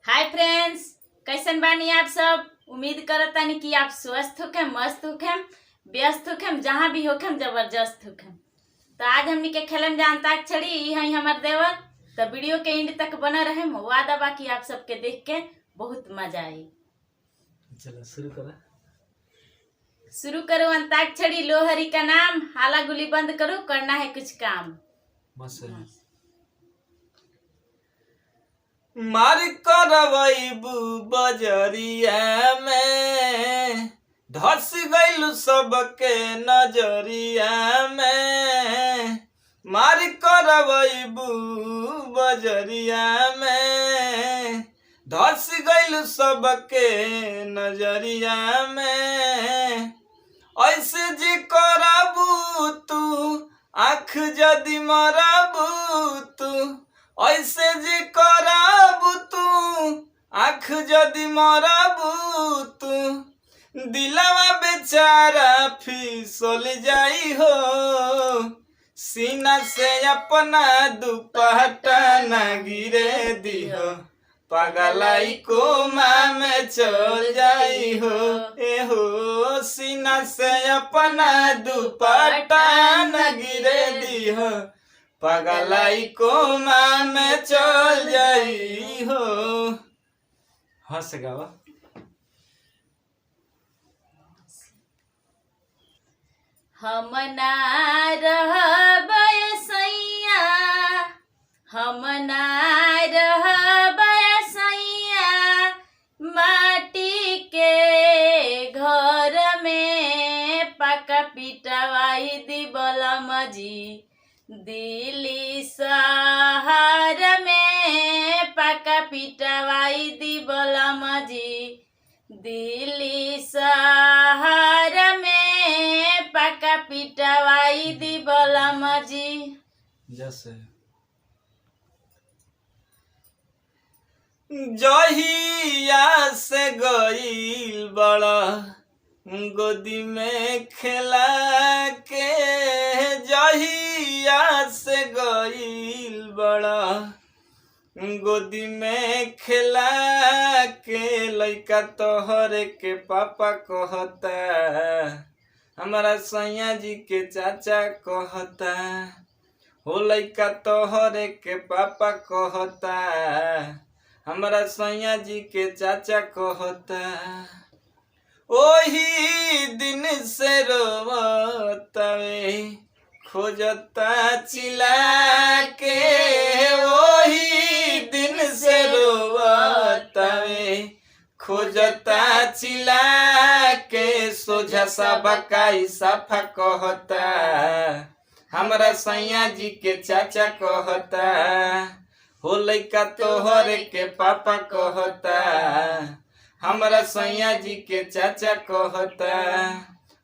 Hi friends, कैसन बानी आप सब। उम्मीद करतानी कि आप स्वस्थ होखेम, मस्त होखेम, व्यस्त होखेम, जहाँ भी होखेम जबरदस्त होखेम। तो आज हमनी के खेलम जा अंताक्षरी। ई है हमार देवर। तो वीडियो के एंड तक बना रहे। वादा बाकी आप सबके देख के बहुत मजा आई। चलो शुरू करो अंताक्षरी। लोहरी का नाम, हाला गुली बंद करो, करना है कुछ काम। मार करवैबू बजरिया में, धस गइलू सबके नजरिया में। मार करवैबू बजरिया में, धस गइलू सबके नजरिया में। ऐसे जे करबू तू, आँख जदि मरबू तू, ऐसे जे करबू तू, आँख जदि मरबू तू, दिलवा बेचारा फिसल जाई हो। सीना से अपना दुपट्टा न गिरे दिहो, पगलाई कोमा में चल जाई हो। ए हो, सीना से अपना दुपट्टा न गिरे दिहो, पगलाई कोमा में चल जाई हो। हंस गावा। हम ना रहब सैया, हम ना रहब सैया, माटी के घर में पका पिटवाई दी बलम जी। दिल्ली शहर में पका पिटवाई दी बलम जी। दिल्ली शहर में पका पिटवाई दी बलम जी। जैसे जहिया से गईल बड़ा गोदी में खेला के, जहिया से गईल बड़ा गोदी में खेला के। लइका तोहरे के पापा कहता, हमारा सैया जी के चाचा कहता। हो लइका तोहरे के पापा कहता, हमारा सैया जी के चाचा कहता। ओही दिन से रोवतावे खोजता चिल्ला के, ओही दिन से रोवतावे खोजता चिल्ला के। सोझा सा बकाई साफा कहता, हमरा सैया जी के चाचा कहता। हो लइका तोहरे के पापा कहता, हमरा सैया जी के चाचा कहता।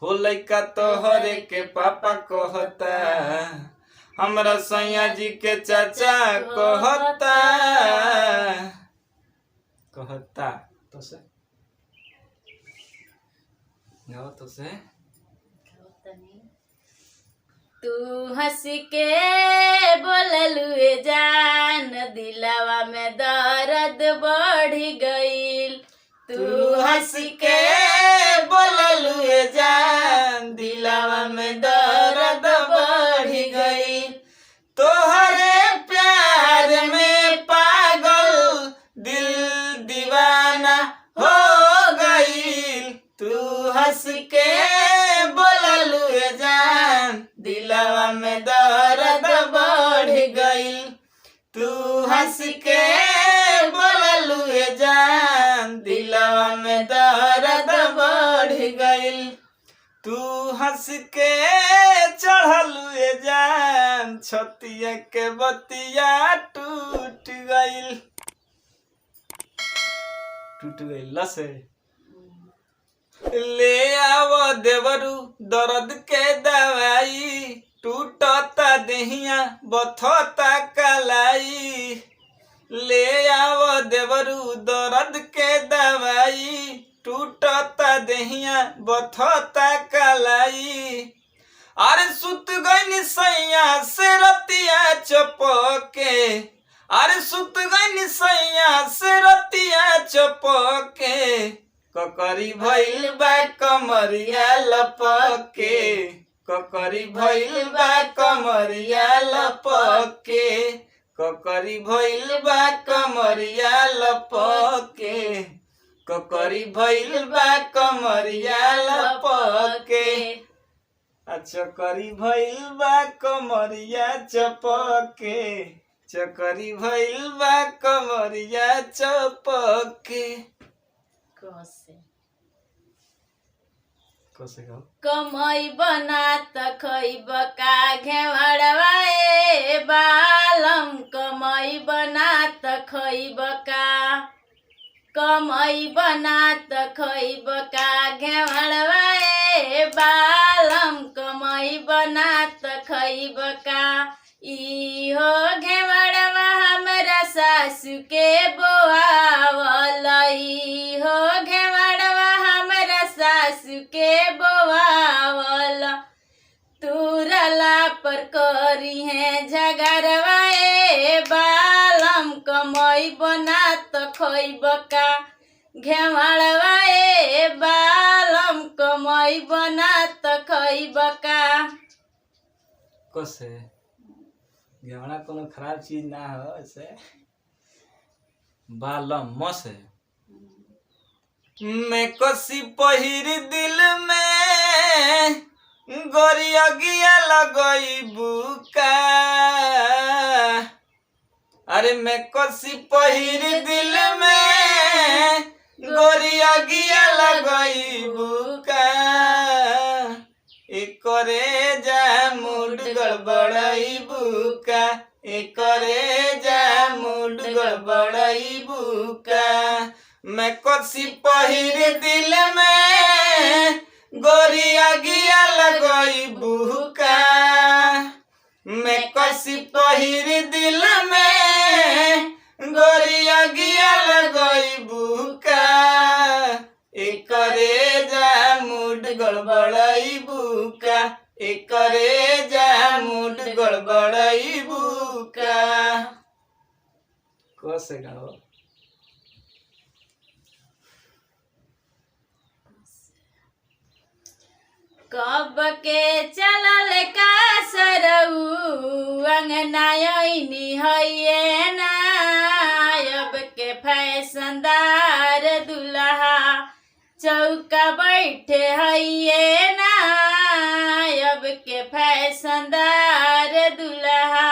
हो लइका तोहरे के पापा कहता, हमरा सैया जी के चाचा कहता। कहता तो से गाओ तो से। तू हंस के बोललुए जान, दिलवा में दर्द बढ़ गईल। तू हंस के बोललुए जान, दिलवा में दर्द बढ़ गई। तोहरे प्यार में पागल दिल दीवाना हो गई। तू हंस के बोललुए जान, दिलवा में दर्द बढ़ गई। तू हंस के बोललुए जान, दिलवा में दर्द बढ़ गई। तू हंस के चढ़लुए जान, छतिया के बतिया टूट गई। टूट गई लसे। ले आओ देवरू दर्द के दवाई, टूटता देहिया बथता कलाई। ले आओ देवरू दर्द के दवाई, टूटता देहिया बथता कलाई। अरे सुत गई सैया से रतिया चपके, अरे सुत गई सैया से रतिया चपके ककरी भइल बा कमरिया लपके ककरी भइल बा कमरिया लपके ककरी भइल बा कमरिया लपके ककरी भइल बा कमरिया लपके चकरी भइल बा कमरिया चपके चकरी भइल बा कमरिया चपके कसे कमई बना त खैब का घेवड़वा ए बालम कमई बना त खैब का कमई बना त खैब का घेवड़वा ए बालम कमई बना त खैब का इहो घेवड़वा हमरा सासु के बोआवल इहो घेवड़वा हमरा सासु के बोआवल तुरला पर करी है झगड़वा ए बालम कमई बना त खैब का घेवड़वा ए बालम कमई बना त खैब का कसे घेवड़ा कोनो खराब चीज ना हो ऐसे बालम मसे मैं कसी पहिर दिल में गोरिया गिया लगई बुका अरे मैं कसी पहिर दिल में गोरिया गिया लगई बुका एकरे जा मूड गड़बड़ई बुका एकरे जा मूड गड़बड़ई बुका मैं कसी पहिर दिल में गोरिया गिया लगई बुका मैं कसी पहिर दिल में गोरिया गिया लगई बुका एकरे जा मूड गड़बड़ई बुका एकरे जा मूड गड़बड़ई बुका कसे गाओ कब के चलल का सरऊ अंगनायनी हइये ना अब के फैशनदार दुल्हा चौका बैठे हइये ना अब के फैशनदार दुल्हा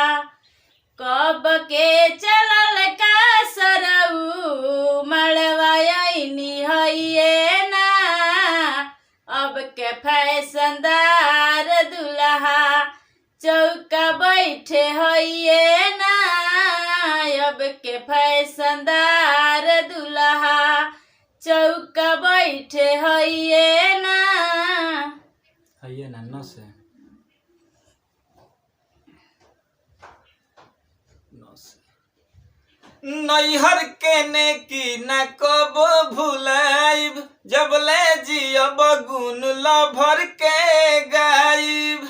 कब के चलल का सरऊ मड़वायनी हइये ना अब के फैशनदार दुल्हा चौका बैठे हइये ना अब के फैशनदार दुल्हा चौका बैठे हइये ना न से नैहर के ने की न कब भुलाइब जब ले जियब गुन लभर के गाइब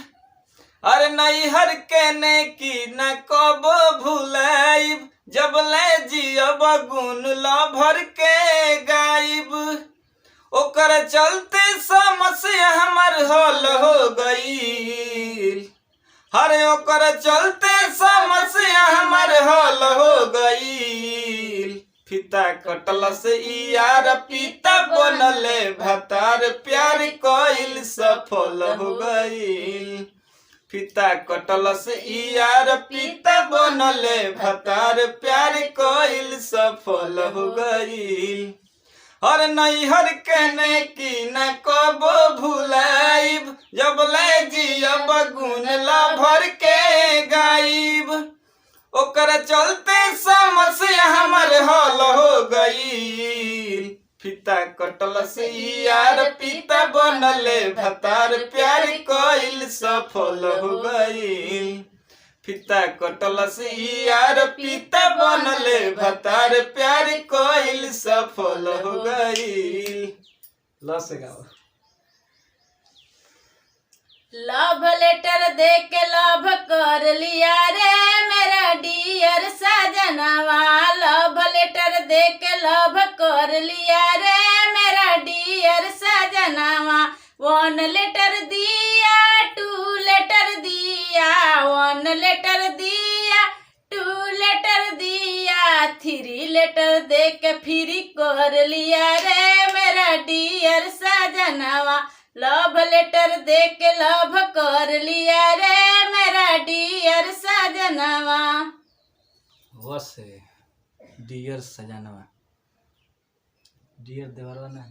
अरे नैहर के ने की न कब भुलाइब जब ले जियब गुन लभर के गाइब ओकर चलते समस्या हमर हल हो गई हरे ओकर चलते समस्या हमर हल हो गई फीता कटल से यार पीता बनले भतार प्यार कइल सफल हो गई फीता कटल से यार पीता बनले भतार प्यार कइल सफल हो गई और नैहर के ने की न कब भुलाइब जब ले जियब गुन लभर के गाइब ओकर चलते समस्या हमर हल हो गई फीता कटल से यार पीता बनले भतार प्यार कइल सफल हो गई फीता कटल से यार पीता बनले भतार प्यार कइल सफल हो गई लसे गाओ लव लेटर दे के लव कर लिया रे मेरा डियर सजनवा। लव लेटर दे के लव कर लिया रे मेरा डियर सजनवा। 1 लेटर दिया 2 लेटर दिया 1 लेटर दिया 2 लेटर दिया 3 लेटर दे के फिर कर लिया रे मेरा डियर सजनवा। लव लेटर दे के लव कर लिया रे मेरा डियर सजनवा। वस है डियर सजानवा, डियर देवरवा ना,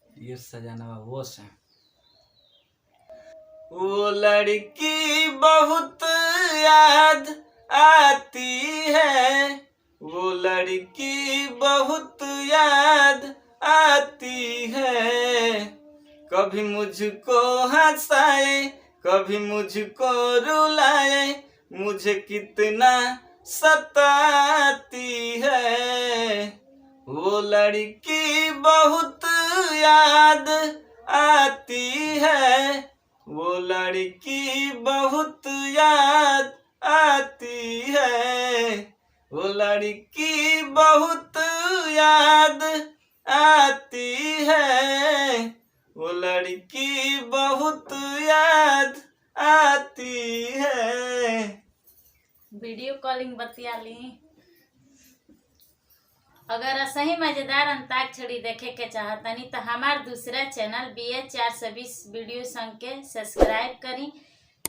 डियर सजानवा वस है। वो लड़की बहुत याद आती है, वो लड़की बहुत याद आती है। कभी मुझको हंसाए कभी मुझको रुलाए, मुझे कितना सताती है। वो लड़की बहुत याद आती है, वो लड़की बहुत याद आती है। वो लड़की बहुत याद आती है, वो लड़की बहुत याद आती है। वीडियो कॉलिंग बतिया ली। अगर ऐसा ही मजेदार अंताक्षरी देखे के चाहतनी तो हमार दूसरा चैनल BA420 वीडियो संग के सब्सक्राइब करी।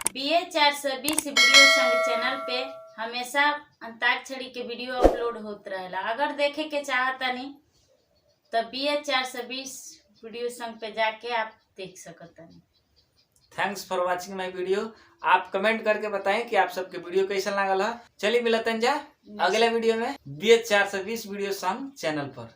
BA420 वीडियो संग चैनल पे हमेशा अंताक्षरी के वीडियो अपलोड होत रहेला। अगर देखे के चाहतनी तो BA420 वीडियो संग पे जाके आप देख सकतनी। Thanks for watching my video. आप कमेंट करके बताएं कि आप सबके वीडियो कैसा लागल है। चलिए मिलते हैं अगले वीडियो में BA420 वीडियो सॉन्ग चैनल पर।